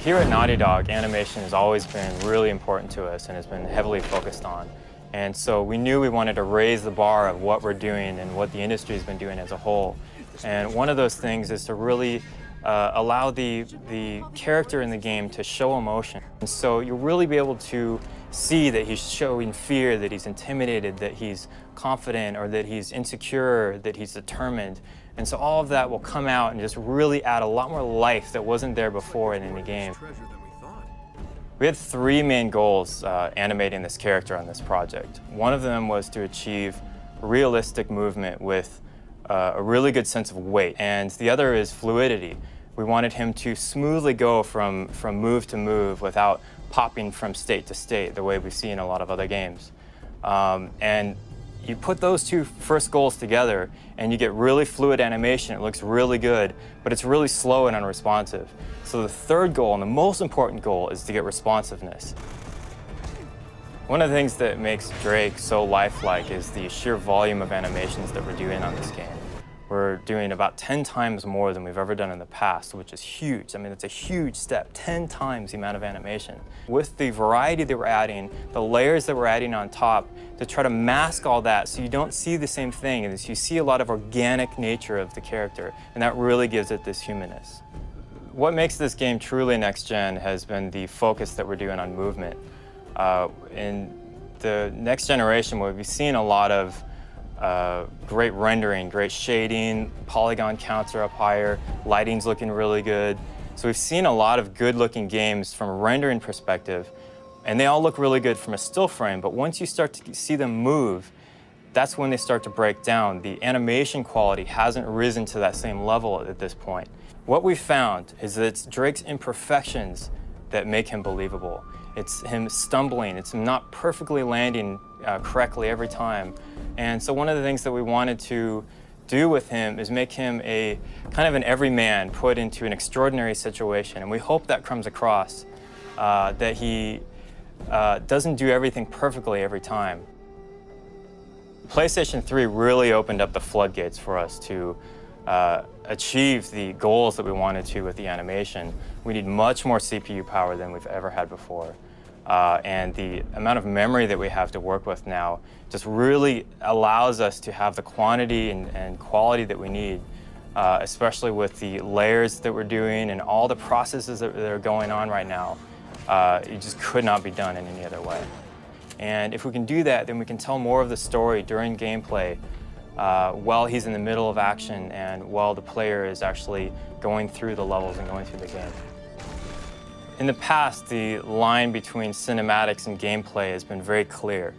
Here at Naughty Dog, animation has always been really important to us and has been heavily focused on. And so we knew we wanted to raise the bar of what we're doing and what the industry has been doing as a whole. And one of those things is to really allow the character in the game to show emotion. And so you'll really be able to see that he's showing fear, that he's intimidated, that he's confident, or that he's insecure, that he's determined. And so all of that will come out and just really add a lot more life that wasn't there before in the game. We had three main goals animating this character on this project. One of them was to achieve realistic movement with a really good sense of weight, and the other is fluidity. We wanted him to smoothly go from move to move without popping from state to state the way we see in a lot of other games. And you put those two first goals together and you get really fluid animation. It looks really good, but it's really slow and unresponsive. So the third goal, and the most important goal, is to get responsiveness. One of the things that makes Drake so lifelike is the sheer volume of animations that we're doing on this game. We're doing about 10 times more than we've ever done in the past, which is huge. I mean, it's a huge step, 10 times the amount of animation. With the variety that we're adding, the layers that we're adding on top, to try to mask all that so you don't see the same thing, and you see a lot of organic nature of the character, and that really gives it this humanness. What makes this game truly next-gen has been the focus that we're doing on movement. In the next generation, we've seen a lot of great rendering, great shading, polygon counts are up higher, lighting's looking really good. So we've seen a lot of good-looking games from a rendering perspective, and they all look really good from a still frame, but once you start to see them move, that's when they start to break down. The animation quality hasn't risen to that same level at this point. What we've found is that it's Drake's imperfections that make him believable. It's him stumbling, it's him not perfectly landing correctly every time. And so one of the things that we wanted to do with him is make him a kind of an everyman put into an extraordinary situation. And we hope that comes across, that he doesn't do everything perfectly every time. PlayStation 3 really opened up the floodgates for us to achieve the goals that we wanted to with the animation. We need much more CPU power than we've ever had before. And the amount of memory that we have to work with now just really allows us to have the quantity and quality that we need, especially with the layers that we're doing and all the processes that are going on right now. It just could not be done in any other way. And if we can do that, then we can tell more of the story during gameplay while he's in the middle of action and while the player is actually going through the levels and going through the game. In the past, the line between cinematics and gameplay has been very clear.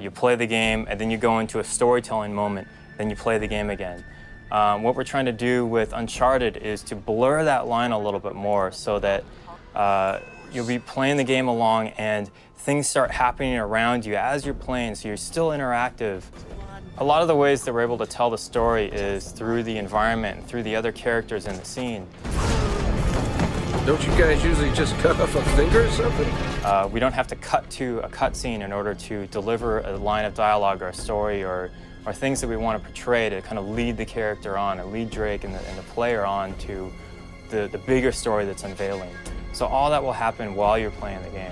You play the game, and then you go into a storytelling moment, then you play the game again. What we're trying to do with Uncharted is to blur that line a little bit more so that you'll be playing the game along and things start happening around you as you're playing, so you're still interactive. A lot of the ways that we're able to tell the story is through the environment and through the other characters in the scene. Don't you guys usually just cut off a finger or something? We don't have to cut to a cutscene in order to deliver a line of dialogue or a story or things that we want to portray to kind of lead the character on and lead Drake and the player on to the bigger story that's unveiling. So all that will happen while you're playing the game.